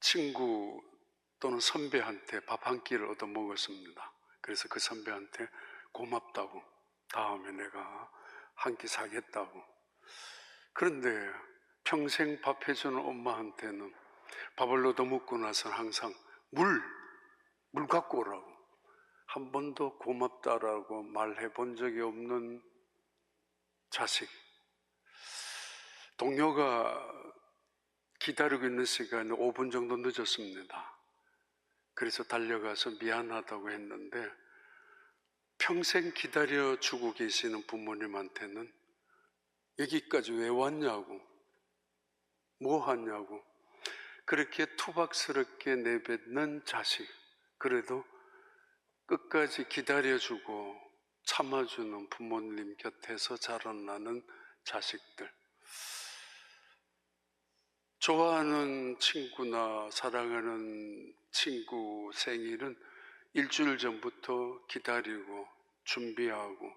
친구 또는 선배한테 밥 한 끼를 얻어 먹었습니다. 그래서 그 선배한테 고맙다고, 다음에 내가 한 끼 사겠다고. 그런데 평생 밥 해주는 엄마한테는 밥을 얻어 먹고 나서는 항상 물 갖고 오라고, 한 번도 고맙다라고 말해 본 적이 없는 자식. 동료가 기다리고 있는 시간이 5분 정도 늦었습니다. 그래서 달려가서 미안하다고 했는데, 평생 기다려주고 계시는 부모님한테는 여기까지 왜 왔냐고, 뭐 하냐고 그렇게 투박스럽게 내뱉는 자식, 그래도 끝까지 기다려주고 참아주는 부모님 곁에서 자라나는 자식들. 좋아하는 친구나 사랑하는 친구 생일은 일주일 전부터 기다리고 준비하고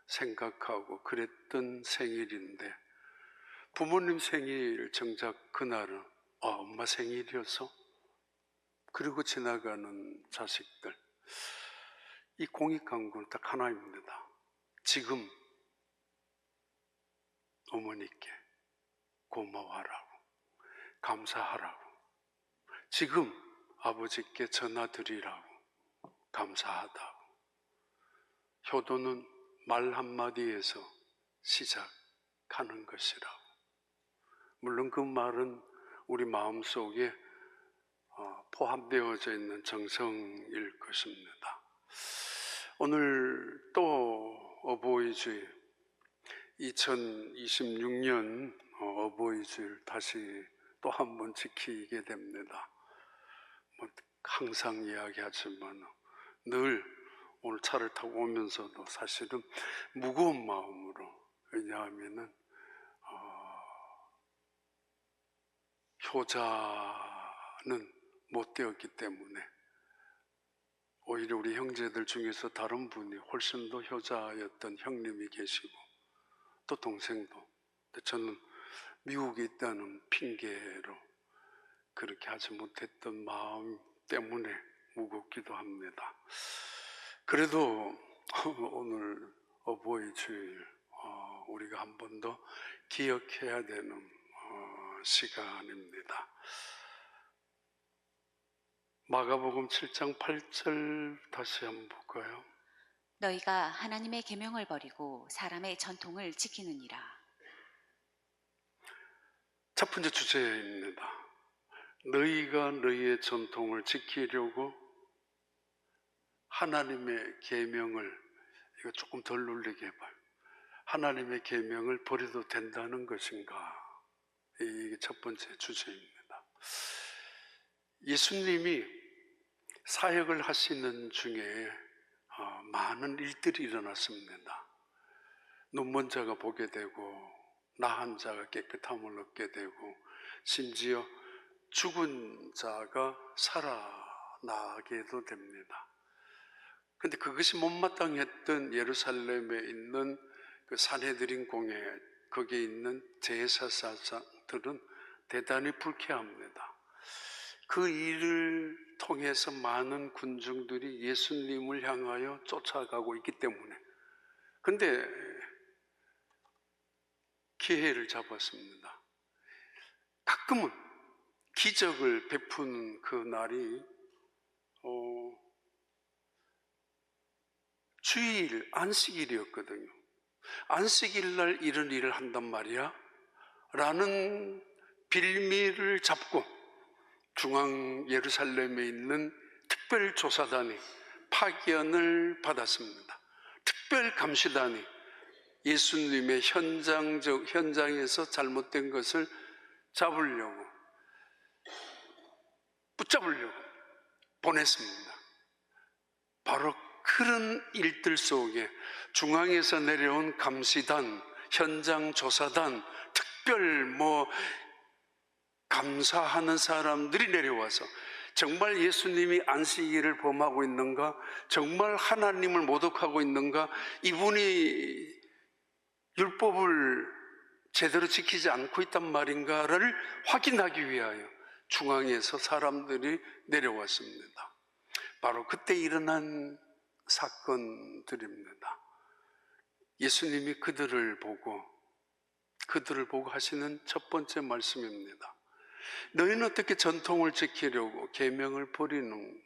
생각하고 그랬던 생일인데, 부모님 생일 정작 그날은 엄마 생일이었어? 그리고 지나가는 자식들. 이 공익광고는 딱 하나입니다. 지금 어머니께 고마워하라고, 감사하라고, 지금 아버지께 전화드리라고, 감사하다고. 효도는 말 한마디에서 시작하는 것이라고. 물론 그 말은 우리 마음속에 포함되어져 있는 정성일 것입니다. 오늘 또 어버이주일, 2026년 어버이주일 다시 또 한 번 지키게 됩니다. 항상 이야기하지만 늘 오늘 차를 타고 오면서도 사실은 무거운 마음으로, 왜냐하면은 효자는 못 되었기 때문에, 오히려 우리 형제들 중에서 다른 분이 훨씬 더 효자였던 형님이 계시고 또 동생도, 저는 미국에 있다는 핑계로 그렇게 하지 못했던 마음 때문에 무겁기도 합니다. 그래도 오늘 어버이주일 우리가 한 번 더 기억해야 되는 시간입니다. 마가복음 7장 8절 다시 한번 볼까요? 너희가 하나님의 계명을 버리고 사람의 전통을 지키느니라. 첫 번째 주제입니다. 너희가 너희의 전통을 지키려고 하나님의 계명을, 이거 조금 덜 놀리게 해봐요. 하나님의 계명을 버려도 된다는 것인가? 이게 첫 번째 주제입니다. 예수님이 사역을 하시는 중에 많은 일들이 일어났습니다. 눈먼 자가 보게 되고, 나한 자가 깨끗함을 얻게 되고, 심지어 죽은 자가 살아나게도 됩니다. 그런데 그것이 못마땅했던 예루살렘에 있는 그 산헤드린 공회, 거기에 있는 제사장들은 대단히 불쾌합니다. 그 일을 통해서 많은 군중들이 예수님을 향하여 쫓아가고 있기 때문에. 근데 기회를 잡았습니다. 가끔은 기적을 베푸는 그 날이 주일 안식일이었거든요. 안식일 날 이런 일을 한단 말이야? 라는 빌미를 잡고 중앙 예루살렘에 있는 특별조사단이 파견을 받았습니다. 특별감시단이 예수님의 현장에서 잘못된 것을 붙잡으려고 보냈습니다. 바로 그런 일들 속에 중앙에서 내려온 감시단, 현장조사단, 특별 감사하는 사람들이 내려와서 정말 예수님이 안식일을 범하고 있는가? 정말 하나님을 모독하고 있는가? 이분이 율법을 제대로 지키지 않고 있단 말인가를 확인하기 위하여 중앙에서 사람들이 내려왔습니다. 바로 그때 일어난 사건들입니다. 예수님이 그들을 보고 하시는 첫 번째 말씀입니다. 너희는 어떻게 전통을 지키려고 계명을 버리는구나.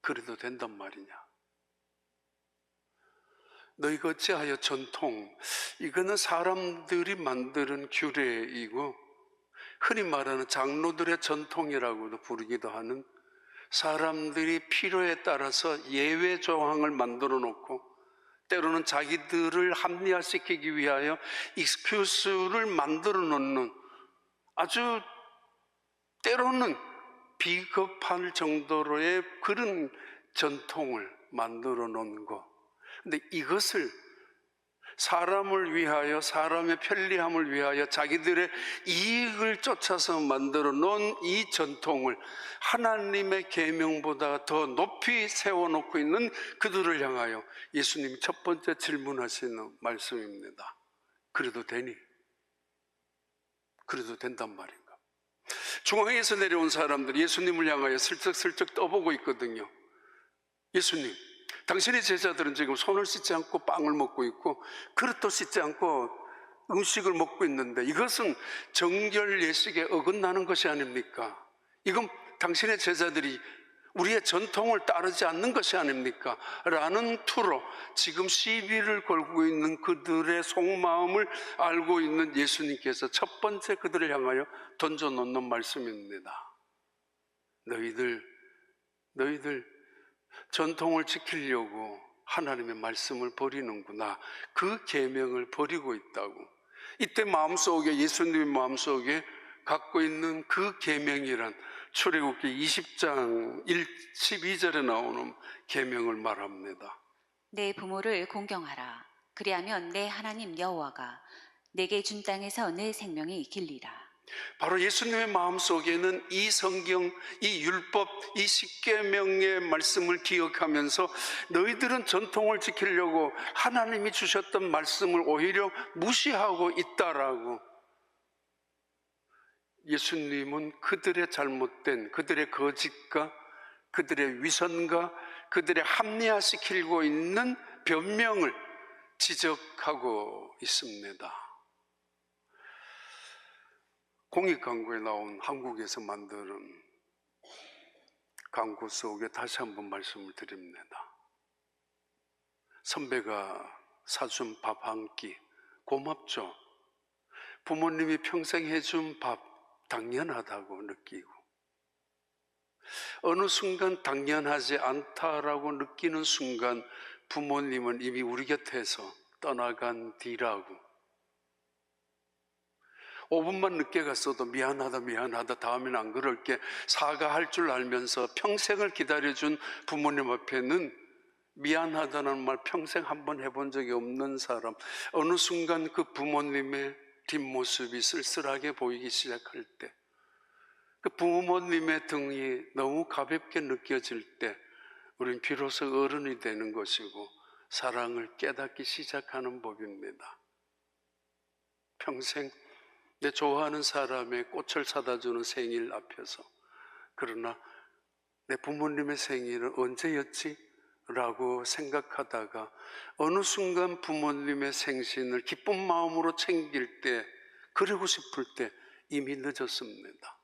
그래도 된단 말이냐. 너희가 어찌하여 전통, 이거는 사람들이 만드는 규례이고 흔히 말하는 장로들의 전통이라고도 부르기도 하는, 사람들이 필요에 따라서 예외 조항을 만들어 놓고 때로는 자기들을 합리화시키기 위하여 익스큐스를 만들어 놓는, 아주 때로는 비겁할 정도로의 그런 전통을 만들어 놓은 것. 근데 이것을 사람을 위하여, 사람의 편리함을 위하여 자기들의 이익을 쫓아서 만들어 놓은 이 전통을 하나님의 계명보다 더 높이 세워놓고 있는 그들을 향하여 예수님이 첫 번째 질문하시는 말씀입니다. 그래도 되니? 그래도 된단 말인가? 중앙에서 내려온 사람들이 예수님을 향하여 슬쩍슬쩍 떠보고 있거든요. 예수님, 당신의 제자들은 지금 손을 씻지 않고 빵을 먹고 있고 그릇도 씻지 않고 음식을 먹고 있는데 이것은 정결 예식에 어긋나는 것이 아닙니까? 이건 당신의 제자들이 우리의 전통을 따르지 않는 것이 아닙니까? 라는 투로 지금 시비를 걸고 있는 그들의 속마음을 알고 있는 예수님께서 첫 번째 그들을 향하여 던져놓는 말씀입니다. 너희들 전통을 지키려고 하나님의 말씀을 버리는구나. 그 계명을 버리고 있다고. 이때 마음속에, 예수님의 마음속에 갖고 있는 그 계명이란 출애굽기 20장 12절에 나오는 계명을 말합니다. 내 부모를 공경하라. 그리하면 내 하나님 여호와가 내게 준 땅에서 내 생명이 길리라. 바로 예수님의 마음속에는 이 성경, 이 율법, 이 십계명의 말씀을 기억하면서 너희들은 전통을 지키려고 하나님이 주셨던 말씀을 오히려 무시하고 있다라고, 예수님은 그들의 잘못된, 그들의 거짓과 그들의 위선과 그들의 합리화시키고 있는 변명을 지적하고 있습니다. 공익광고에 나온 한국에서 만드는 광고 속에 다시 한번 말씀을 드립니다. 선배가 사준 밥 한 끼 고맙죠. 부모님이 평생 해준 밥 당연하다고 느끼고, 어느 순간 당연하지 않다라고 느끼는 순간 부모님은 이미 우리 곁에서 떠나간 뒤라고. 5분만 늦게 갔어도 미안하다, 다음에는 안 그럴게, 사과할 줄 알면서 평생을 기다려준 부모님 앞에는 미안하다는 말 평생 한번 해본 적이 없는 사람, 어느 순간 그 부모님의 뒷모습이 쓸쓸하게 보이기 시작할 때, 그 부모님의 등이 너무 가볍게 느껴질 때 우린 비로소 어른이 되는 것이고 사랑을 깨닫기 시작하는 법입니다. 평생 내 좋아하는 사람의 꽃을 사다 주는 생일 앞에서, 그러나 내 부모님의 생일은 언제였지? 라고 생각하다가 어느 순간 부모님의 생신을 기쁜 마음으로 챙길 때, 그러고 싶을 때 이미 늦었습니다.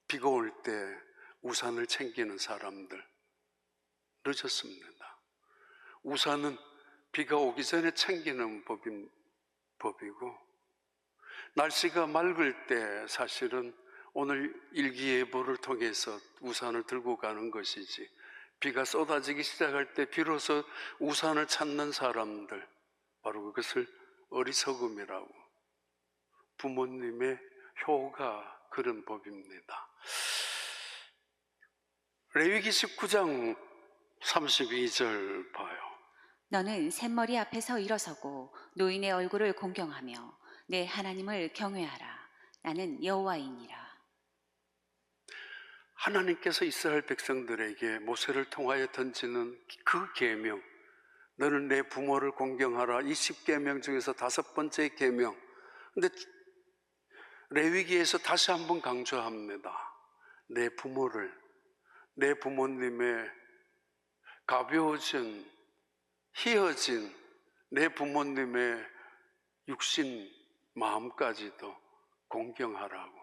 비가 올 때 우산을 챙기는 사람들, 늦었습니다. 우산은 비가 오기 전에 챙기는 법이고, 날씨가 맑을 때 사실은 오늘 일기예보를 통해서 우산을 들고 가는 것이지, 비가 쏟아지기 시작할 때 비로소 우산을 찾는 사람들, 바로 그것을 어리석음이라고. 부모님의 효가 그런 법입니다. 레위기 19장 32절 봐요. 너는 샘머리 앞에서 일어서고 노인의 얼굴을 공경하며 내 하나님을 경외하라. 나는 여호와이니라. 하나님께서 이스라엘 백성들에게 모세를 통하여 던지는 그 계명, 너는 내 부모를 공경하라, 이 10계명 중에서 5번째 계명, 근데 레위기에서 다시 한번 강조합니다. 내 부모님의 가벼워진, 희어진 내 부모님의 육신 마음까지도 공경하라고.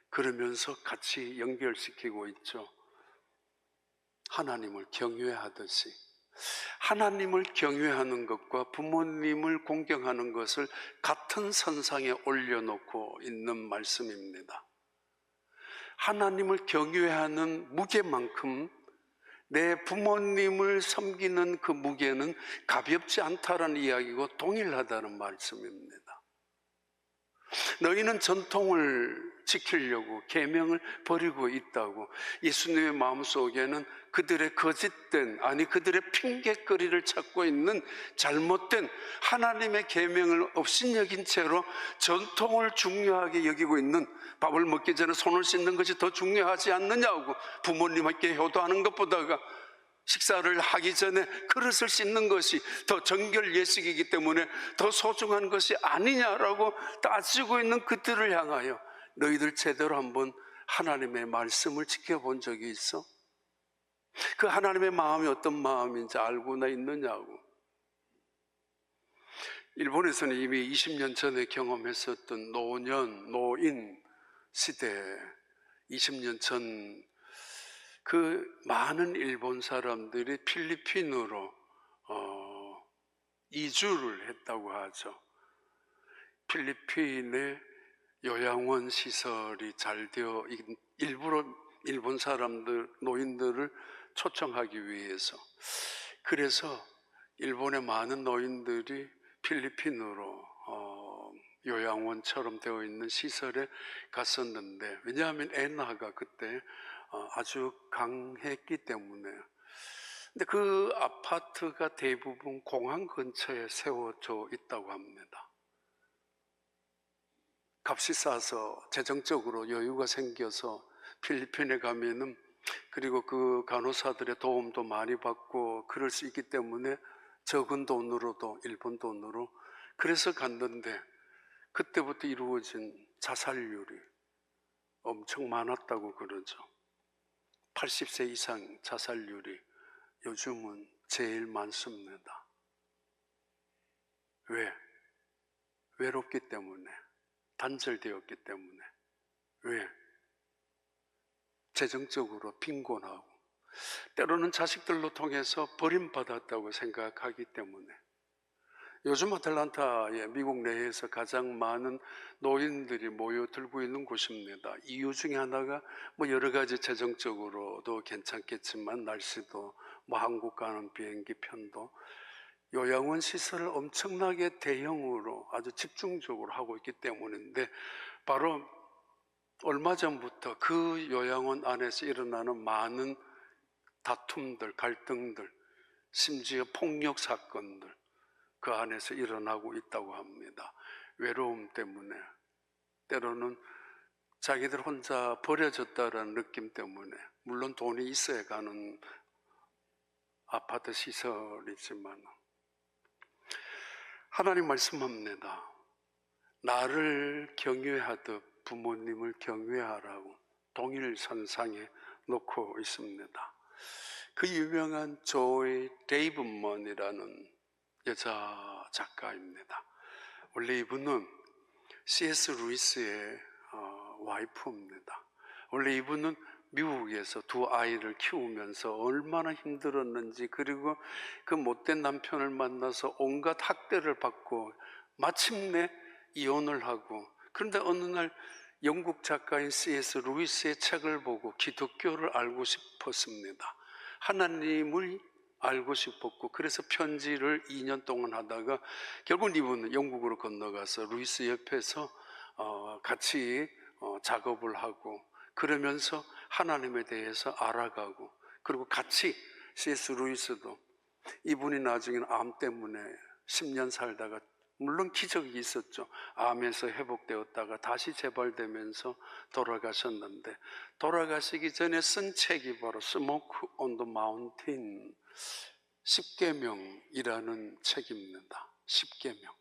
그러면서 같이 연결시키고 있죠. 하나님을 경외하듯이. 하나님을 경외하는 것과 부모님을 공경하는 것을 같은 선상에 올려놓고 있는 말씀입니다. 하나님을 경외하는 무게만큼 내 부모님을 섬기는 그 무게는 가볍지 않다라는 이야기고 동일하다는 말씀입니다. 너희는 전통을 지키려고 계명을 버리고 있다고. 예수님의 마음속에는 그들의 거짓된, 그들의 핑계거리를 찾고 있는 잘못된 하나님의 계명을 업신여긴 채로 전통을 중요하게 여기고 있는, 밥을 먹기 전에 손을 씻는 것이 더 중요하지 않느냐고, 부모님께 효도하는 것보다가 식사를 하기 전에 그릇을 씻는 것이 더 정결 예식이기 때문에 더 소중한 것이 아니냐라고 따지고 있는 그들을 향하여 너희들 제대로 한번 하나님의 말씀을 지켜본 적이 있어? 그 하나님의 마음이 어떤 마음인지 알고나 있느냐고. 일본에서는 이미 20년 전에 경험했었던 노인 시대, 20년 전 그 많은 일본 사람들이 필리핀으로 이주를 했다고 하죠. 필리핀에 요양원 시설이 잘 되어 일부러 일본 사람들, 노인들을 초청하기 위해서. 그래서 일본의 많은 노인들이 필리핀으로 요양원처럼 되어 있는 시설에 갔었는데, 왜냐하면 엔화가 그때 아주 강했기 때문에. 근데 그 아파트가 대부분 공항 근처에 세워져 있다고 합니다. 값이 싸서 재정적으로 여유가 생겨서 필리핀에 가면은, 그리고 그 간호사들의 도움도 많이 받고 그럴 수 있기 때문에 적은 돈으로도, 일본 돈으로, 그래서 갔는데 그때부터 이루어진 자살률이 엄청 많았다고 그러죠. 80세 이상 자살률이 요즘은 제일 많습니다. 왜? 외롭기 때문에, 단절되었기 때문에. 왜? 재정적으로 빈곤하고, 때로는 자식들로 통해서 버림받았다고 생각하기 때문에. 요즘 아틀란타에 미국 내에서 가장 많은 노인들이 모여들고 있는 곳입니다. 이유 중에 하나가 여러 가지 재정적으로도 괜찮겠지만, 날씨도 한국 가는 비행기 편도, 요양원 시설을 엄청나게 대형으로 아주 집중적으로 하고 있기 때문인데, 바로 얼마 전부터 그 요양원 안에서 일어나는 많은 다툼들, 갈등들, 심지어 폭력 사건들, 그 안에서 일어나고 있다고 합니다. 외로움 때문에, 때로는 자기들 혼자 버려졌다라는 느낌 때문에. 물론 돈이 있어야 가는 아파트 시설이지만, 하나님 말씀합니다. 나를 경외하듯 부모님을 경외하라고 동일선상에 놓고 있습니다. 그 유명한 조이 데이브먼이라는 여자 작가입니다. 원래 이분은 C.S. 루이스의 와이프입니다. 원래 이분은 미국에서 두 아이를 키우면서 얼마나 힘들었는지, 그리고 그 못된 남편을 만나서 온갖 학대를 받고 마침내 이혼을 하고, 그런데 어느 날 영국 작가인 C.S. 루이스의 책을 보고 기독교를 알고 싶었습니다. 하나님을 알고 싶었고, 그래서 편지를 2년 동안 하다가 결국 이분은 영국으로 건너가서 루이스 옆에서 같이 작업을 하고, 그러면서 하나님에 대해서 알아가고, 그리고 같이 C.S. 루이스도, 이분이 나중에는 암 때문에 10년 살다가, 물론 기적이 있었죠. 암에서 회복되었다가 다시 재발되면서 돌아가셨는데, 돌아가시기 전에 쓴 책이 바로 Smoke on the Mountain, 십계명이라는 책입니다. 십계명.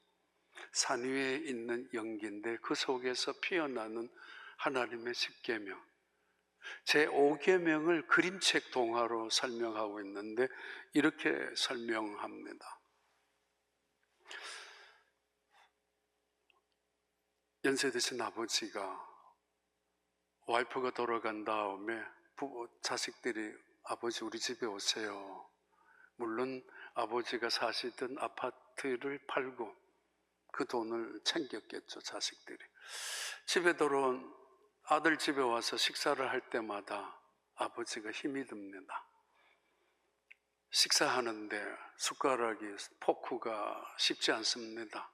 산 위에 있는 연기인데 그 속에서 피어나는 하나님의 십계명, 제 5계명을 그림책 동화로 설명하고 있는데 이렇게 설명합니다. 연세 드신 아버지가 와이프가 돌아간 다음에 자식들이 아버지 우리 집에 오세요. 물론 아버지가 사시던 아파트를 팔고 그 돈을 챙겼겠죠, 자식들이. 집에 들어온 아들 집에 와서 식사를 할 때마다 아버지가 힘이 듭니다. 식사하는데 숟가락이, 포크가 쉽지 않습니다.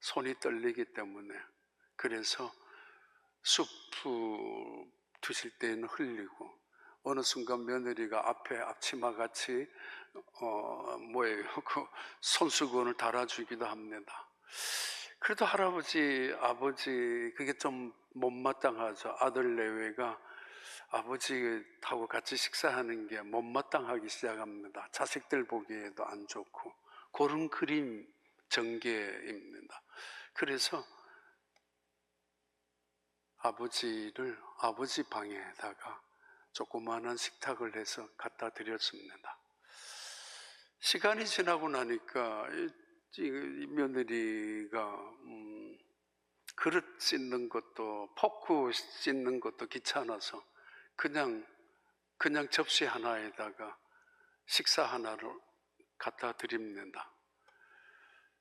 손이 떨리기 때문에. 그래서 수프 드실 때는 흘리고, 어느 순간 며느리가 앞에 앞치마같이 그 손수건을 달아주기도 합니다. 그래도 할아버지, 아버지 그게 좀 못마땅하죠. 아들 내외가 아버지하고 같이 식사하는 게 못마땅하기 시작합니다. 자식들 보기에도 안 좋고 그런 그림 전개입니다. 그래서 아버지를 아버지 방에다가 조그마한 식탁을 해서 갖다 드렸습니다. 시간이 지나고 나니까 이 며느리가 그릇 씻는 것도 포크 씻는 것도 귀찮아서 그냥 접시 하나에다가 식사 하나를 갖다 드립니다.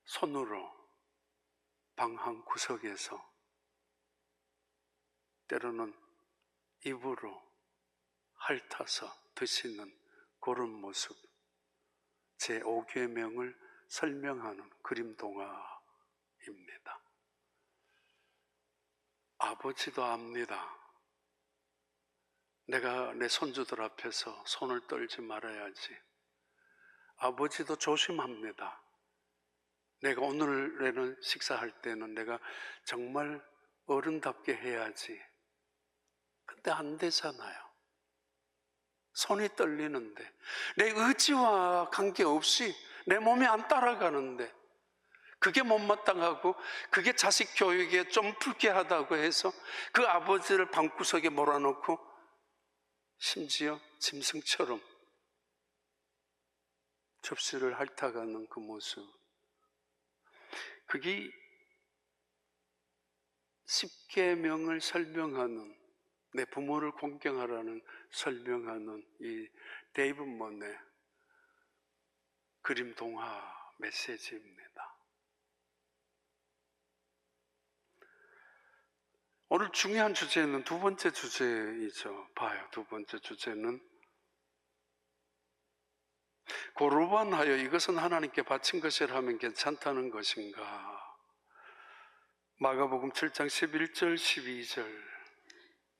손으로 방 한 구석에서 때로는 입으로 핥아서 드시는 그런 모습, 제 5계명을 설명하는 그림 동화입니다. 아버지도 압니다. 내가 내 손주들 앞에서 손을 떨지 말아야지. 아버지도 조심합니다. 내가 오늘에는 식사할 때는 내가 정말 어른답게 해야지. 근데 안 되잖아요. 손이 떨리는데, 내 의지와 관계없이 내 몸이 안 따라가는데, 그게 못마땅하고 그게 자식 교육에 좀 불쾌하다고 해서 그 아버지를 방구석에 몰아넣고 심지어 짐승처럼 접시를 핥아가는 그 모습, 그게 십계명을 설명하는, 내 부모를 공경하라는 설명하는 이 데이빗 먼의 그림 동화 메시지입니다. 오늘 중요한 주제는 두 번째 주제이죠. 봐요. 두 번째 주제는 고르반하여 이것은 하나님께 바친 것이라 하면 괜찮다는 것인가? 마가복음 7장 11절 12절.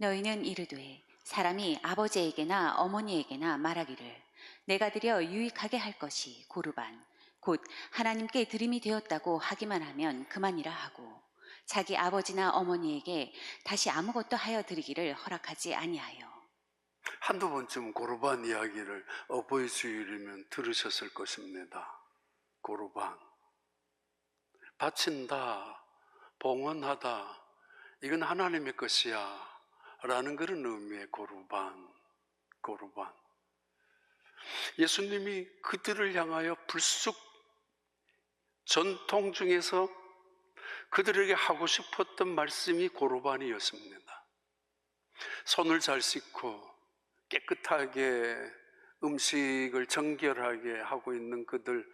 너희는 이르되 사람이 아버지에게나 어머니에게나 말하기를 내가 드려 유익하게 할 것이 고르반 곧 하나님께 드림이 되었다고 하기만 하면 그만이라 하고 자기 아버지나 어머니에게 다시 아무것도 하여 드리기를 허락하지 아니하여. 한두 번쯤 고르반 이야기를 어버이 주일이면 들으셨을 것입니다. 고르반, 바친다, 봉헌하다, 이건 하나님의 것이야 라는 그런 의미의 고르반. 예수님이 그들을 향하여 불쑥 전통 중에서 그들에게 하고 싶었던 말씀이 고르반이었습니다. 손을 잘 씻고 깨끗하게 음식을 정결하게 하고 있는 그들,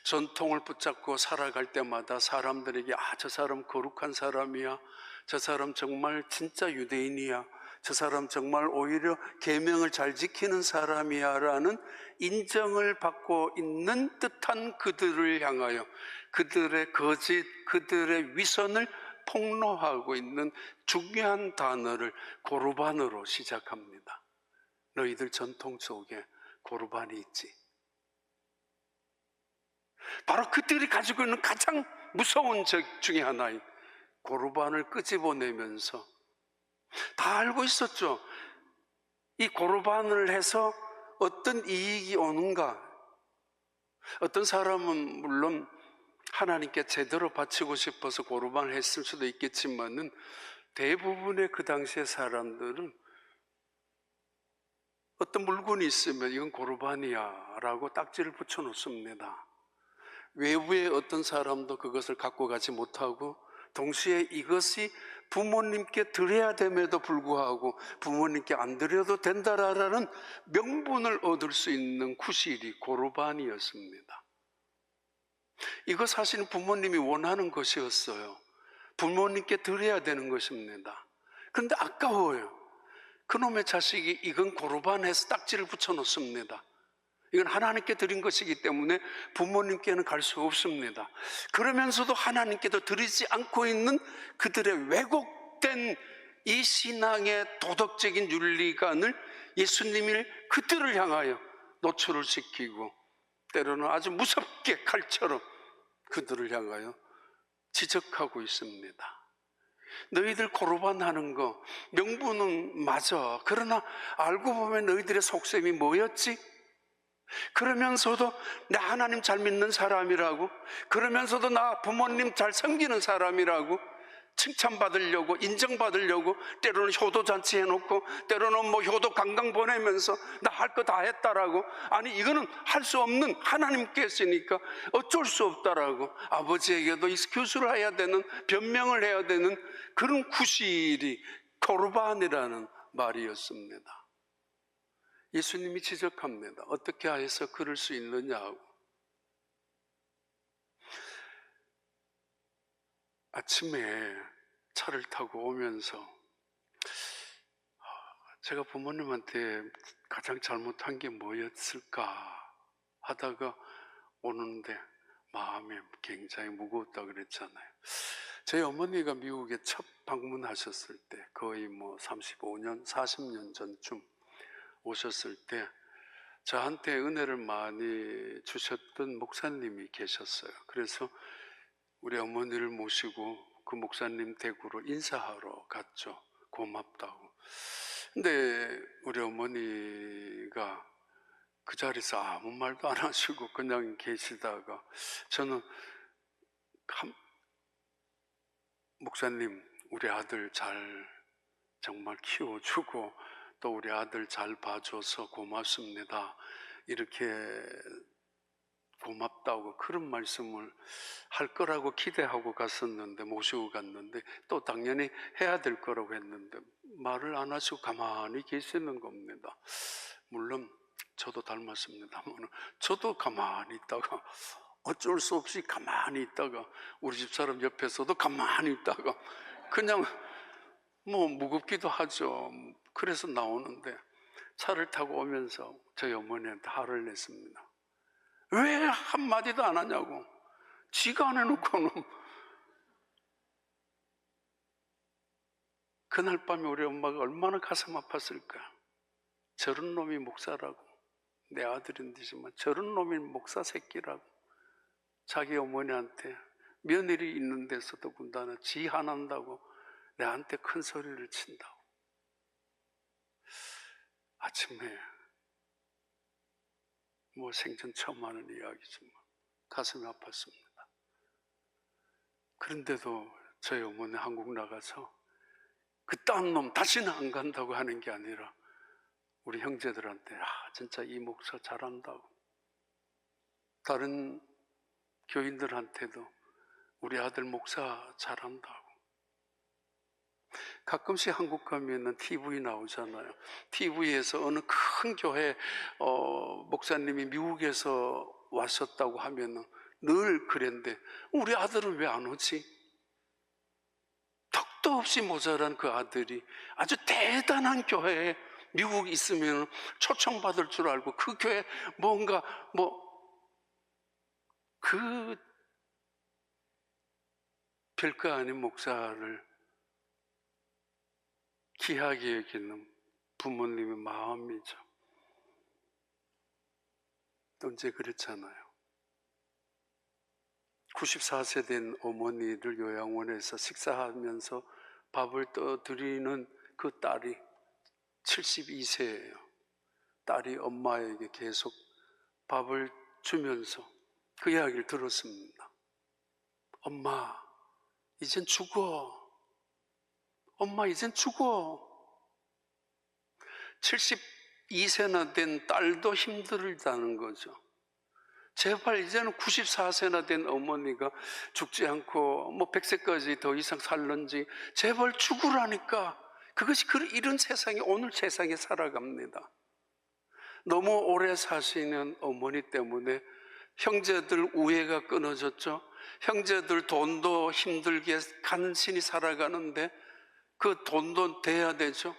전통을 붙잡고 살아갈 때마다 사람들에게 저 사람 거룩한 사람이야, 저 사람 정말 진짜 유대인이야, 저 사람 정말 오히려 계명을 잘 지키는 사람이야 라는 인정을 받고 있는 듯한 그들을 향하여 그들의 거짓, 그들의 위선을 폭로하고 있는 중요한 단어를 고르반으로 시작합니다. 너희들 전통 속에 고르반이 있지. 바로 그들이 가지고 있는 가장 무서운 적 중에 하나인 고르반을 끄집어내면서 다 알고 있었죠. 이 고르반을 해서 어떤 이익이 오는가. 어떤 사람은 물론 하나님께 제대로 바치고 싶어서 고르반을 했을 수도 있겠지만은 대부분의 그 당시의 사람들은 어떤 물건이 있으면 이건 고르반이야 라고 딱지를 붙여 놓습니다. 외부의 어떤 사람도 그것을 갖고 가지 못하고 동시에 이것이 부모님께 드려야 됨에도 불구하고 부모님께 안 드려도 된다라는 명분을 얻을 수 있는 구실이 고르반이었습니다. 이거 사실은 부모님이 원하는 것이었어요. 부모님께 드려야 되는 것입니다. 그런데 아까워요. 그놈의 자식이 이건 고르반해서 딱지를 붙여 놓습니다. 이건 하나님께 드린 것이기 때문에 부모님께는 갈 수 없습니다. 그러면서도 하나님께도 드리지 않고 있는 그들의 왜곡된 이 신앙의 도덕적인 윤리관을 예수님이 그들을 향하여 노출을 시키고 때로는 아주 무섭게 칼처럼 그들을 향하여 지적하고 있습니다. 너희들 고르반하는 거 명분은 맞아. 그러나 알고 보면 너희들의 속셈이 뭐였지? 그러면서도 나 하나님 잘 믿는 사람이라고, 그러면서도 나 부모님 잘 섬기는 사람이라고 칭찬받으려고, 인정받으려고 때로는 효도잔치 해놓고 때로는 뭐 효도 강강 보내면서 나 할 거 다 했다라고. 아니 이거는 할 수 없는, 하나님께 했으니까 어쩔 수 없다라고 아버지에게도 익스큐즈를 해야 되는, 변명을 해야 되는 그런 구실이 코르반이라는 말이었습니다. 예수님이 지적합니다. 어떻게 해서 그럴 수 있느냐고. 아침에 차를 타고 오면서 제가 부모님한테 가장 잘못한 게 뭐였을까 하다가 오는데 마음이 굉장히 무거웠다 그랬잖아요. 저희 어머니가 미국에 첫 방문하셨을 때 거의 뭐 35년, 40년 전쯤 오셨을 때 저한테 은혜를 많이 주셨던 목사님이 계셨어요. 그래서 우리 어머니를 모시고 그 목사님 댁으로 인사하러 갔죠. 고맙다고. 근데 우리 어머니가 그 자리에서 아무 말도 안 하시고 그냥 계시다가 저는 목사님 우리 아들 잘 정말 키워주고 또 우리 아들 잘 봐줘서 고맙습니다. 이렇게 고맙다고 그런 말씀을 할 거라고 기대하고 갔었는데, 모시고 갔는데 또 당연히 해야 될 거라고 했는데 말을 안 하시고 가만히 계시는 겁니다. 물론 저도 닮았습니다만 저도 가만히 있다가 어쩔 수 없이 가만히 있다가 우리 집사람 옆에서도 가만히 있다가 그냥 뭐 무겁기도 하죠. 그래서 나오는데 차를 타고 오면서 저희 어머니한테 화를 냈습니다. 왜 한마디도 안 하냐고. 지가 안 해놓고는. 그날 밤에 우리 엄마가 얼마나 가슴 아팠을까. 저런 놈이 목사라고. 내 아들인데지만 저런 놈이 목사 새끼라고. 자기 어머니한테 며느리 있는 데서도 군다나 지 화난다고 내한테 큰 소리를 친다고. 아침에 뭐 생전 처음 하는 이야기지만 가슴이 아팠습니다. 그런데도 저희 어머니 한국 나가서 그딴 놈 다시는 안 간다고 하는 게 아니라 우리 형제들한테 진짜 이 목사 잘한다고, 다른 교인들한테도 우리 아들 목사 잘한다고. 가끔씩 한국 가면은 TV 나오잖아요. TV에서 어느 큰 교회 목사님이 미국에서 왔었다고 하면은 늘 그랬는데 우리 아들은 왜 안 오지? 턱도 없이 모자란 그 아들이 아주 대단한 교회에 미국에 있으면 초청받을 줄 알고 그 교회 뭔가 그 별거 아닌 목사를 귀하게 여기는 부모님의 마음이죠. 언제 그랬잖아요. 94세 된 어머니를 요양원에서 식사하면서 밥을 떠드리는 그 딸이 72세예요. 딸이 엄마에게 계속 밥을 주면서 그 이야기를 들었습니다. 엄마, 이젠 죽어. 엄마, 이젠 죽어. 72세나 된 딸도 힘들다는 거죠. 제발 이제는 94세나 된 어머니가 죽지 않고 100세까지 더 이상 살는지 제발 죽으라니까. 그것이 이런 세상이 오늘 세상에 살아갑니다. 너무 오래 사시는 어머니 때문에 형제들 우애가 끊어졌죠. 형제들 돈도 힘들게 간신히 살아가는데 그 돈도 돼야 되죠.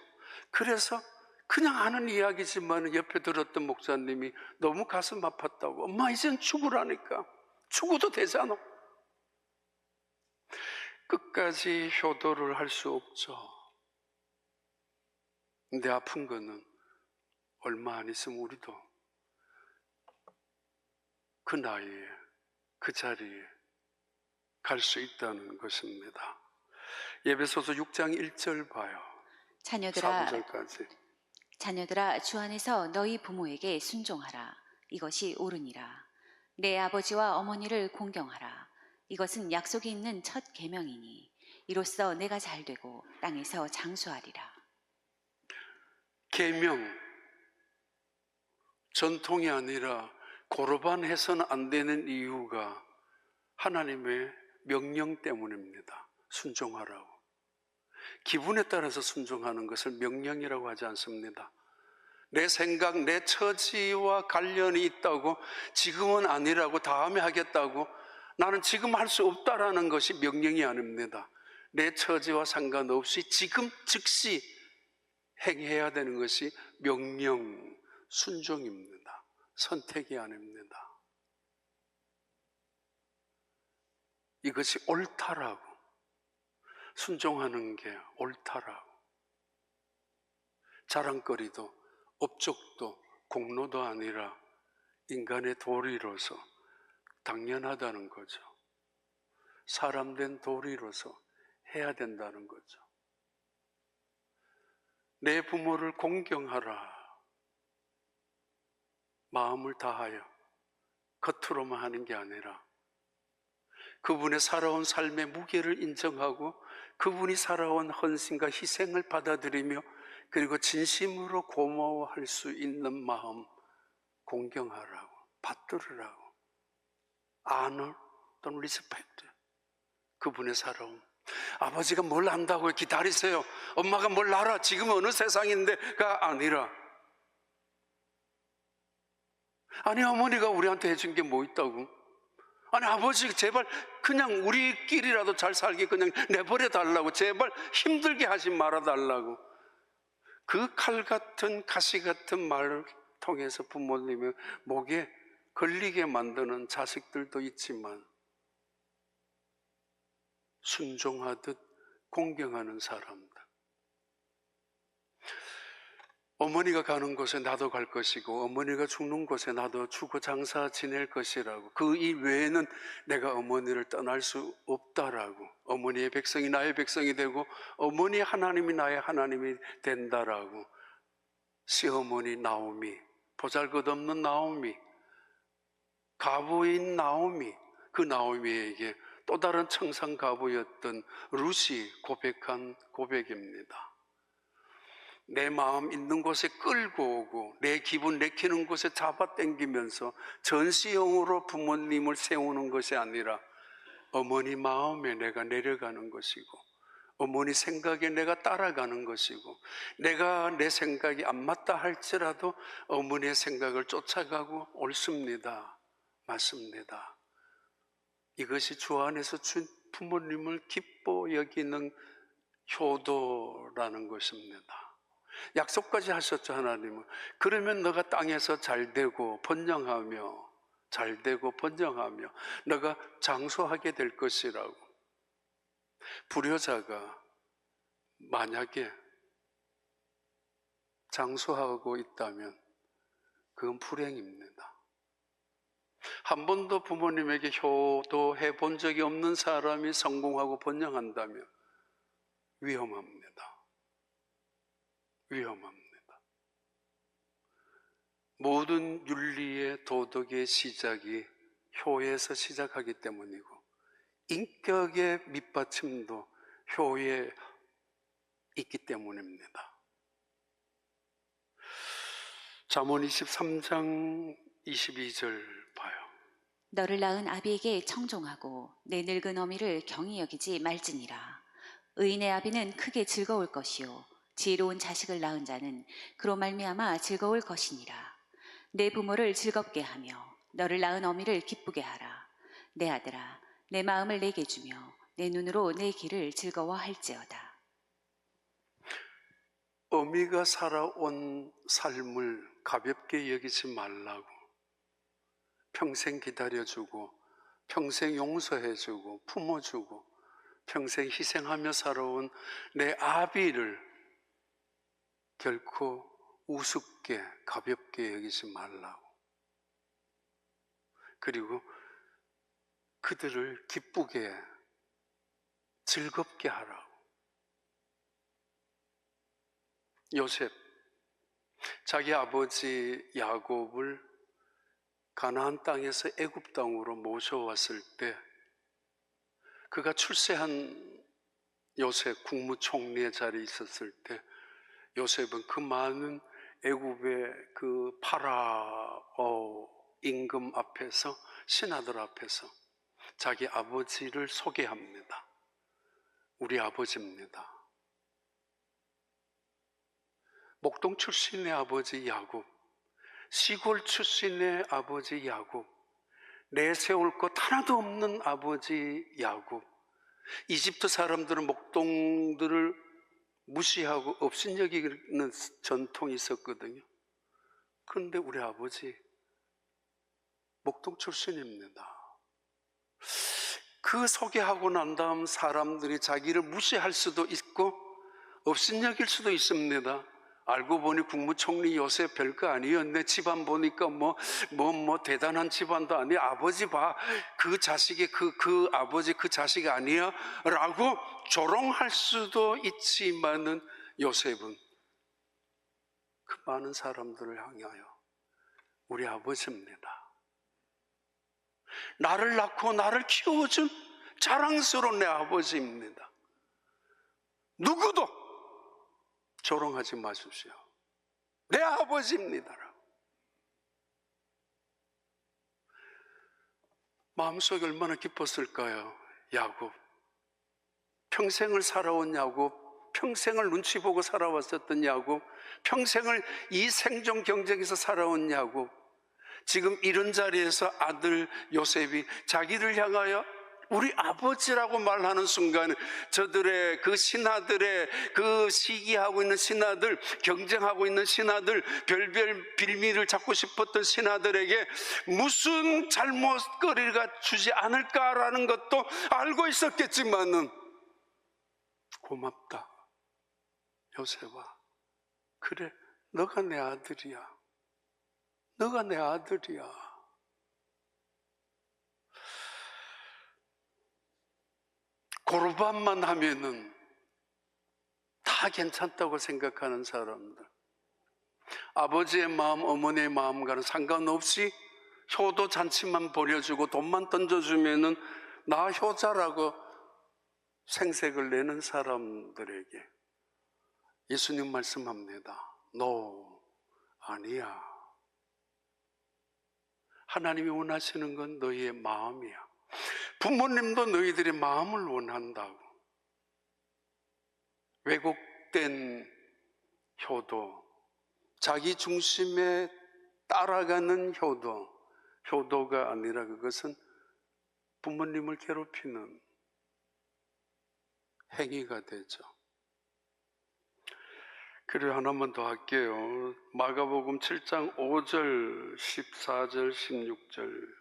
그래서 그냥 하는 이야기지만 옆에 들었던 목사님이 너무 가슴 아팠다고. 엄마 이젠 죽으라니까. 죽어도 되잖아. 끝까지 효도를 할 수 없죠. 근데 아픈 거는 얼마 안 있으면 우리도 그 나이에 그 자리에 갈 수 있다는 것입니다. 에베소서 6장 1절 봐요. 자녀들아 4절까지. 자녀들아 주 안에서 너희 부모에게 순종하라. 이것이 옳으니라. 내 아버지와 어머니를 공경하라. 이것은 약속이 있는 첫 계명이니 이로써 내가 잘되고 땅에서 장수하리라. 계명, 전통이 아니라 고르반해서는 안 되는 이유가 하나님의 명령 때문입니다. 순종하라고. 기분에 따라서 순종하는 것을 명령이라고 하지 않습니다. 내 생각, 내 처지와 관련이 있다고 지금은 아니라고 다음에 하겠다고 나는 지금 할 수 없다라는 것이 명령이 아닙니다. 내 처지와 상관없이 지금 즉시 행해야 되는 것이 명령, 순종입니다. 선택이 아닙니다. 이것이 옳다라고, 순종하는 게 옳다라고. 자랑거리도 업적도 공로도 아니라 인간의 도리로서 당연하다는 거죠. 사람된 도리로서 해야 된다는 거죠. 내 부모를 공경하라. 마음을 다하여 겉으로만 하는 게 아니라 그분의 살아온 삶의 무게를 인정하고 그분이 살아온 헌신과 희생을 받아들이며 그리고 진심으로 고마워할 수 있는 마음 공경하라고, 받들으라고. honor 또는 respect. 그분의 살아옴. 아버지가 뭘 안다고 기다리세요. 엄마가 뭘 알아. 지금 어느 세상인데가 아니라. 아니 어머니가 우리한테 해준 게 뭐 있다고? 아니 아버지 제발 그냥 우리끼리라도 잘 살게 그냥 내버려 달라고. 제발 힘들게 하지 말아 달라고. 그 칼 같은 가시 같은 말을 통해서 부모님의 목에 걸리게 만드는 자식들도 있지만 순종하듯 공경하는 사람들. 어머니가 가는 곳에 나도 갈 것이고 어머니가 죽는 곳에 나도 죽어 장사 지낼 것이라고. 그 이외에는 내가 어머니를 떠날 수 없다라고. 어머니의 백성이 나의 백성이 되고 어머니 하나님이 나의 하나님이 된다라고. 시어머니 나오미, 보잘것없는 나오미, 가부인 나오미, 그 나오미에게 또 다른 청산가부였던 룻이 고백한 고백입니다. 내 마음 있는 곳에 끌고 오고 내 기분 내키는 곳에 잡아당기면서 전시형으로 부모님을 세우는 것이 아니라 어머니 마음에 내가 내려가는 것이고 어머니 생각에 내가 따라가는 것이고 내가 내 생각이 안 맞다 할지라도 어머니의 생각을 쫓아가고 옳습니다. 맞습니다. 이것이 주 안에서 준 부모님을 기뻐 여기는 효도라는 것입니다. 약속까지 하셨죠. 하나님은. 그러면 너가 땅에서 잘되고 번영하며 잘되고 번영하며 너가 장수하게 될 것이라고. 불효자가 만약에 장수하고 있다면 그건 불행입니다. 한 번도 부모님에게 효도해 본 적이 없는 사람이 성공하고 번영한다면 위험합니다. 위험합니다. 모든 윤리의 도덕의 시작이 효에서 시작하기 때문이고 인격의 밑받침도 효에 있기 때문입니다. 잠언 23장 22절 봐요. 너를 낳은 아비에게 청종하고 내 늙은 어미를 경히 여기지 말지니라. 의인의 아비는 크게 즐거울 것이요 지혜로운 자식을 낳은 자는 그로 말미암아 즐거울 것이니라. 내 부모를 즐겁게 하며 너를 낳은 어미를 기쁘게 하라. 내 아들아, 내 마음을 내게 주며 내 눈으로 내 길을 즐거워할지어다. 어미가 살아온 삶을 가볍게 여기지 말라고, 평생 기다려주고 평생 용서해주고 품어주고 평생 희생하며 살아온 내 아비를 결코 우습게 가볍게 여기지 말라고, 그리고 그들을 기쁘게 즐겁게 하라고. 요셉, 자기 아버지 야곱을 가나안 땅에서 애굽 땅으로 모셔왔을 때 그가 출세한 요셉 국무총리의 자리에 있었을 때 요셉은 그 많은 애굽의 그 파라오 임금 앞에서, 신하들 앞에서 자기 아버지를 소개합니다. 우리 아버지입니다. 목동 출신의 아버지 야곱, 시골 출신의 아버지 야곱, 내세울 것 하나도 없는 아버지 야곱. 이집트 사람들은 목동들을 무시하고 업신여기는 전통이 있었거든요. 그런데 우리 아버지 목동 출신입니다. 그 소개하고 난 다음 사람들이 자기를 무시할 수도 있고 업신여길 수도 있습니다. 알고 보니 국무총리 요셉 별거 아니었네. 집안 보니까 뭐 대단한 집안도 아니야. 아버지 봐, 그 자식이 그 아버지 그 자식 아니야? 라고 조롱할 수도 있지만은 요셉은 그 많은 사람들을 향하여 우리 아버지입니다. 나를 낳고 나를 키워준 자랑스러운 내 아버지입니다. 누구도 조롱하지 마십시오. 내 아버지입니다. 마음속에 얼마나 기뻤을까요? 야곱, 평생을 살아온 야곱, 평생을 눈치 보고 살아왔었던 야곱, 평생을 이 생존 경쟁에서 살아온 야곱, 지금 이런 자리에서 아들 요셉이 자기를 향하여 우리 아버지라고 말하는 순간 저들의 그 신하들의 그 시기하고 있는 신하들, 경쟁하고 있는 신하들, 별별 빌미를 잡고 싶었던 신하들에게 무슨 잘못거리가 주지 않을까라는 것도 알고 있었겠지만은 고맙다 요셉아, 그래 너가 내 아들이야, 너가 내 아들이야. 고르반만 하면은 다 괜찮다고 생각하는 사람들, 아버지의 마음 어머니의 마음과는 상관없이 효도 잔치만 벌여주고 돈만 던져주면은 나 효자라고 생색을 내는 사람들에게 예수님 말씀합니다. 너 아니야. 하나님이 원하시는 건 너희의 마음이야. 부모님도 너희들의 마음을 원한다고. 왜곡된 효도, 자기 중심에 따라가는 효도가 아니라 그것은 부모님을 괴롭히는 행위가 되죠. 그리고 하나만 더 할게요. 마가복음 7장 5절, 14절, 16절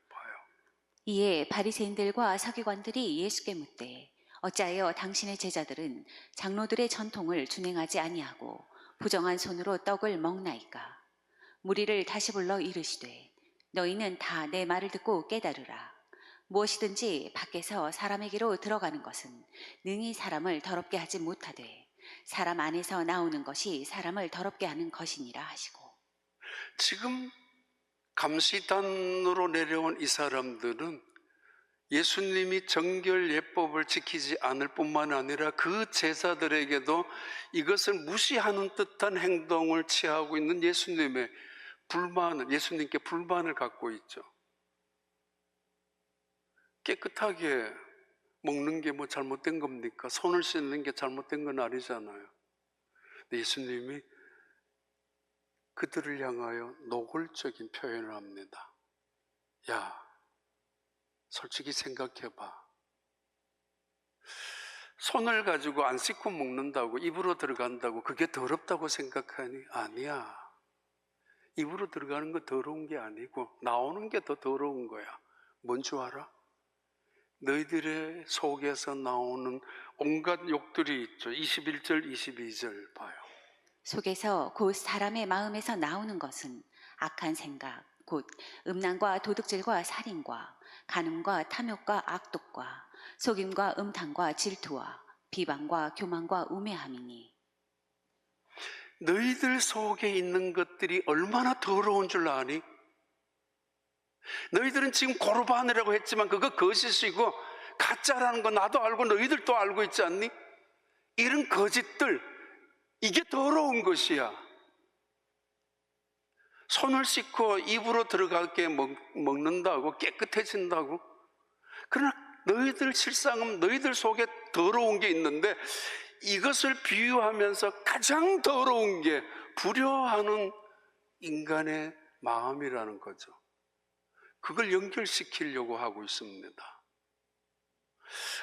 이에 바리새인들과 서기관들이 예수께 묻되 어찌하여 당신의 제자들은 장로들의 전통을 준행하지 아니하고 부정한 손으로 떡을 먹나이까? 무리를 다시 불러 이르시되 너희는 다 내 말을 듣고 깨달으라. 무엇이든지 밖에서 사람에게로 들어가는 것은 능히 사람을 더럽게 하지 못하되 사람 안에서 나오는 것이 사람을 더럽게 하는 것이니라 하시고. 지금 감시단으로 내려온 이 사람들은 예수님이 정결 예법을 지키지 않을 뿐만 아니라 그 제자들에게도 이것을 무시하는 듯한 행동을 취하고 있는 예수님께 불만을 갖고 있죠. 깨끗하게 먹는 게 뭐 잘못된 겁니까? 손을 씻는 게 잘못된 건 아니잖아요. 근데 예수님이 그들을 향하여 노골적인 표현을 합니다. 야, 솔직히 생각해봐. 손을 가지고 안 씻고 먹는다고, 입으로 들어간다고 그게 더럽다고 생각하니? 아니야. 입으로 들어가는 거 더러운 게 아니고 나오는 게 더 더러운 거야. 뭔 줄 알아? 너희들의 속에서 나오는 온갖 욕들이 있죠. 21절, 22절 봐요. 속에서 곧 사람의 마음에서 나오는 것은 악한 생각, 곧 음란과 도둑질과 살인과 간음과 탐욕과 악독과 속임과 음탕과 질투와 비방과 교만과 우매함이니. 너희들 속에 있는 것들이 얼마나 더러운 줄 아니? 너희들은 지금 고르반이라고 했지만 그거 거짓이고 가짜라는 거 나도 알고 너희들도 알고 있지 않니? 이런 거짓들, 이게 더러운 것이야. 손을 씻고 입으로 들어가게 먹는다고 깨끗해진다고? 그러나 너희들 실상은 너희들 속에 더러운 게 있는데 이것을 비유하면서 가장 더러운 게 불효하는 인간의 마음이라는 거죠. 그걸 연결시키려고 하고 있습니다.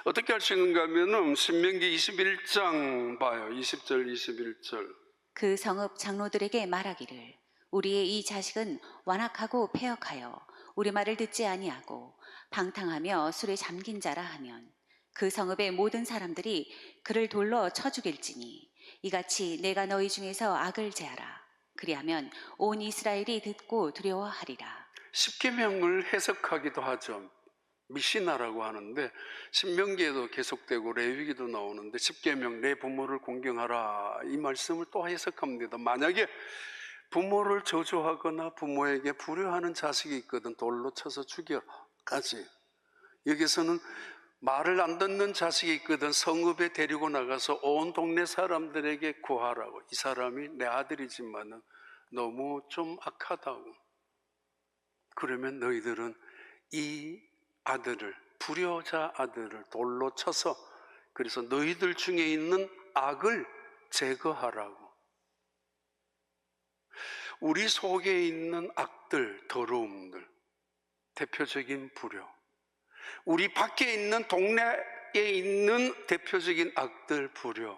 어떻게 할 수 있는가 하면은 신명기 21장 봐요. 20절 21절. 그 성읍 장로들에게 말하기를 우리의 이 자식은 완악하고 패역하여 우리 말을 듣지 아니하고 방탕하며 술에 잠긴 자라 하면 그 성읍의 모든 사람들이 그를 돌로 쳐 죽일지니 이같이 내가 너희 중에서 악을 제하라. 그리하면 온 이스라엘이 듣고 두려워하리라. 십계명을 해석하기도 하죠. 미시나라고 하는데 신명기에도 계속되고 레위기도 나오는데 십계명 내 부모를 공경하라 이 말씀을 또 해석합니다. 만약에 부모를 저주하거나 부모에게 불효하는 자식이 있거든 돌로 쳐서 죽여까지. 여기서는 말을 안 듣는 자식이 있거든 성읍에 데리고 나가서 온 동네 사람들에게 구하라고. 이 사람이 내 아들이지만 너무 좀 악하다고. 그러면 너희들은 이 아들을, 불효자 아들을 돌로 쳐서 그래서 너희들 중에 있는 악을 제거하라고. 우리 속에 있는 악들, 더러움들, 대표적인 불효, 우리 밖에 있는 동네에 있는 대표적인 악들, 불효,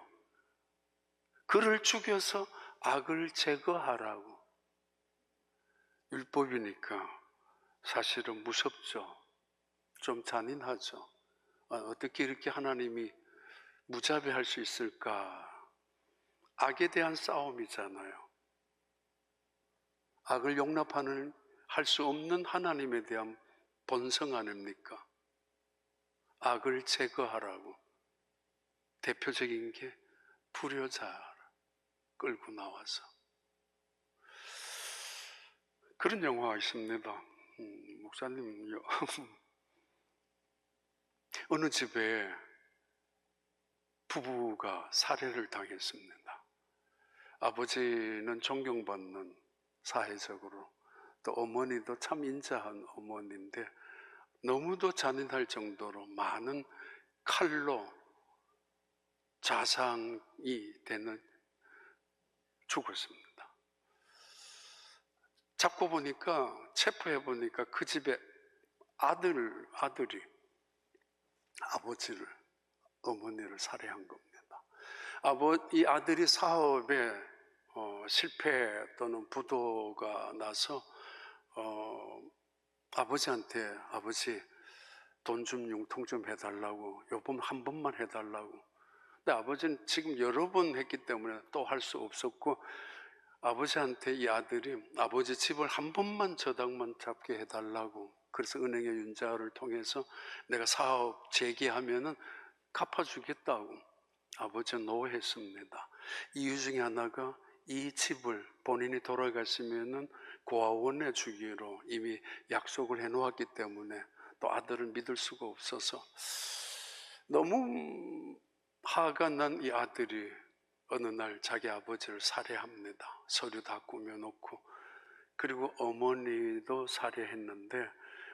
그를 죽여서 악을 제거하라고. 율법이니까 사실은 무섭죠. 좀 잔인하죠. 어떻게 이렇게 하나님이 무자비할 수 있을까? 악에 대한 싸움이잖아요. 악을 용납하는 할 수 없는 하나님에 대한 본성 아닙니까? 악을 제거하라고. 대표적인 게 불효자 끌고 나와서. 그런 영화가 있습니다. 목사님요. 어느 집에 부부가 살해를 당했습니다. 아버지는 존경받는 사회적으로, 또 어머니도 참 인자한 어머니인데 너무도 잔인할 정도로 많은 칼로 자상이 되는 죽었습니다. 잡고 보니까, 체포해 보니까 그 집에 아들이 아버지를, 어머니를 살해한 겁니다. 이 아들이 사업에 실패 또는 부도가 나서 아버지한테 아버지 돈 좀 융통 좀 해달라고, 요번 한 번만 해달라고. 근데 아버지는 지금 여러 번 했기 때문에 또 할 수 없었고 아버지한테 이 아들이 아버지 집을 한 번만 저당만 잡게 해달라고. 그래서 은행의 윤자를 통해서 내가 사업 재개하면은 갚아주겠다고 아버지는 노했습니다. 이유 중에 하나가 이 집을 본인이 돌아가시면은 고아원에 주기로 이미 약속을 해놓았기 때문에 또 아들을 믿을 수가 없어서 너무 화가 난 이 아들이 어느 날 자기 아버지를 살해합니다. 서류 다 꾸며놓고. 그리고 어머니도 살해했는데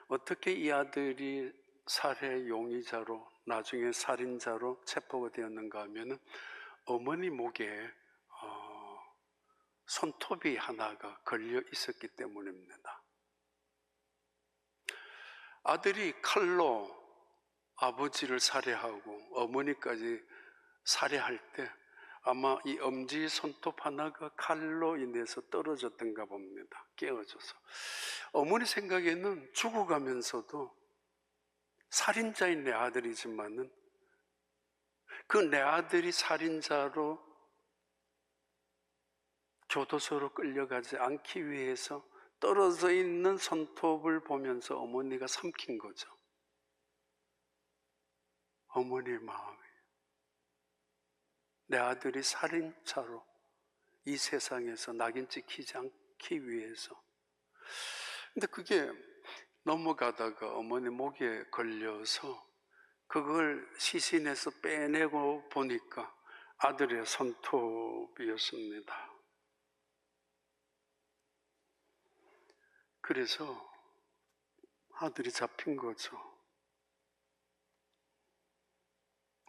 어떻게 이 아들이 살해 용의자로 나중에 살인자로 체포가 되었는가 하면은 어머니 목에 손톱이 하나가 걸려 있었기 때문입니다. 아들이 칼로 아버지를 살해하고 어머니까지 살해할 때 아마 이 엄지 손톱 하나가 칼로 인해서 떨어졌던가 봅니다. 깨어져서. 어머니 생각에는 죽어가면서도 살인자인 내 아들이지만은 그 내 아들이 살인자로 교도소로 끌려가지 않기 위해서 떨어져 있는 손톱을 보면서 어머니가 삼킨 거죠. 어머니의 마음이 내 아들이 살인자로 이 세상에서 낙인 찍히지 않기 위해서. 근데 그게 넘어가다가 어머니 목에 걸려서 그걸 시신에서 빼내고 보니까 아들의 손톱이었습니다. 그래서 아들이 잡힌 거죠.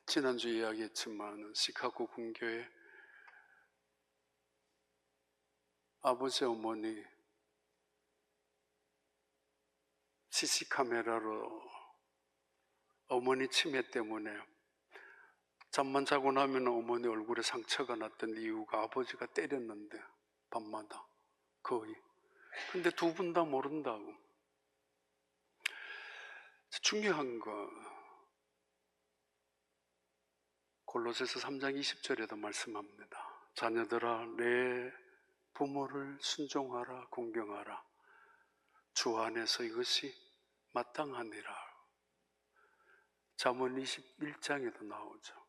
지난주 이야기했지만 시카고 군교회 아버지 어머니 CC카메라로 어머니 치매 때문에 잠만 자고 나면 어머니 얼굴에 상처가 났던 이유가 아버지가 때렸는데 밤마다 거의. 근데 두 분 다 모른다고. 중요한 거 골로새서 3장 20절에도 말씀합니다. 자녀들아 내 부모를 순종하라 공경하라 주 안에서 이것이 마땅하니라. 잠언 21장에도 나오죠.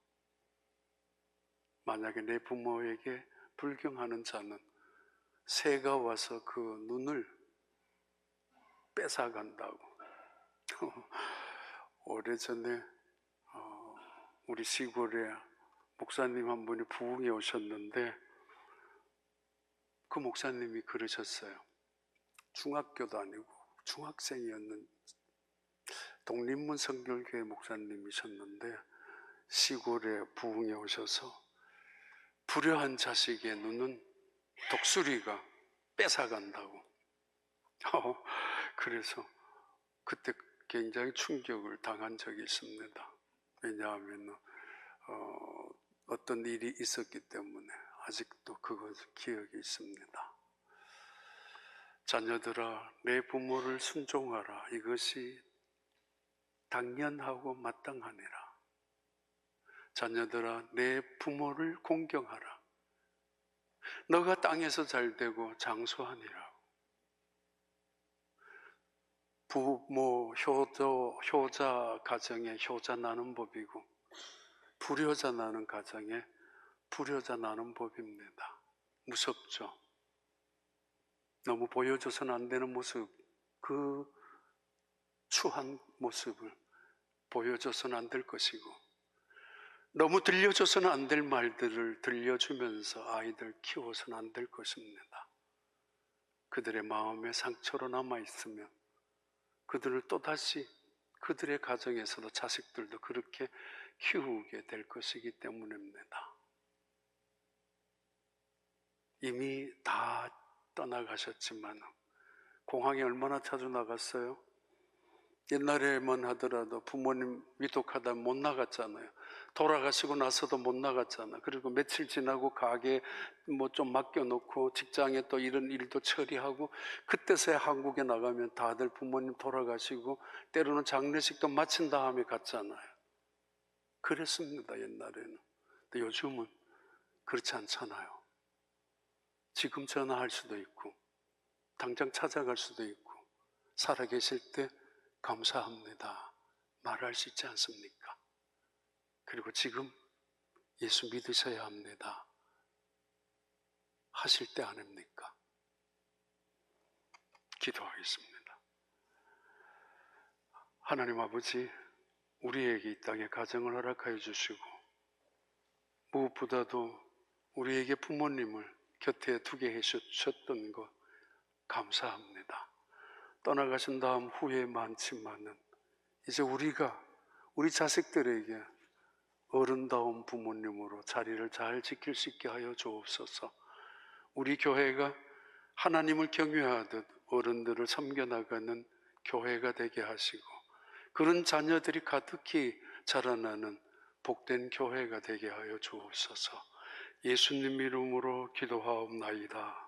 만약에 내 부모에게 불경하는 자는 새가 와서 그 눈을 뺏어간다고. 오래전에 우리 시골에 목사님 한 분이 부흥에 오셨는데 그 목사님이 그러셨어요. 중학교도 아니고 중학생이었는 독립문 성결교회 목사님이셨는데 시골에 부흥에 오셔서 불효한 자식의 눈은 독수리가 뺏어간다고. 그래서 그때 굉장히 충격을 당한 적이 있습니다. 왜냐하면 어떤 일이 있었기 때문에 아직도 그것을 기억이 있습니다. 자녀들아 내 부모를 순종하라 이것이 당연하고 마땅하니라. 자녀들아 내 부모를 공경하라 너가 땅에서 잘되고 장수하니라. 부모 효자 가정에 효자 나는 법이고 불효자 나는 가정에 불효자 나는 법입니다. 무섭죠. 너무 보여줘서는 안 되는 모습, 그 추한 모습을 보여줘서는 안 될 것이고 너무 들려줘서는 안 될 말들을 들려주면서 아이들 키워서는 안 될 것입니다. 그들의 마음에 상처로 남아있으면 그들을 또다시 그들의 가정에서도 자식들도 그렇게 키우게 될 것이기 때문입니다. 이미 다 떠나가셨지만 공항에 얼마나 자주 나갔어요? 옛날에만 하더라도 부모님 위독하다 못 나갔잖아요. 돌아가시고 나서도 못 나갔잖아. 그리고 며칠 지나고 가게 뭐 좀 맡겨놓고 직장에 또 이런 일도 처리하고 그때서야 한국에 나가면 다들 부모님 돌아가시고 때로는 장례식도 마친 다음에 갔잖아요. 그랬습니다 옛날에는. 근데 요즘은 그렇지 않잖아요. 지금 전화할 수도 있고 당장 찾아갈 수도 있고 살아계실 때 감사합니다 말할 수 있지 않습니까? 그리고 지금 예수 믿으셔야 합니다 하실 때 아닙니까? 기도하겠습니다. 하나님 아버지, 우리에게 이 땅에 가정을 허락하여 주시고 무엇보다도 우리에게 부모님을 곁에 두게 해주셨던 것 감사합니다. 떠나가신 다음 후회 많지만은 이제 우리가 우리 자식들에게 어른다운 부모님으로 자리를 잘 지킬 수 있게 하여 주옵소서. 우리 교회가 하나님을 경외하듯 어른들을 섬겨나가는 교회가 되게 하시고 그런 자녀들이 가득히 자라나는 복된 교회가 되게 하여 주옵소서. 예수님 이름으로 기도하옵나이다.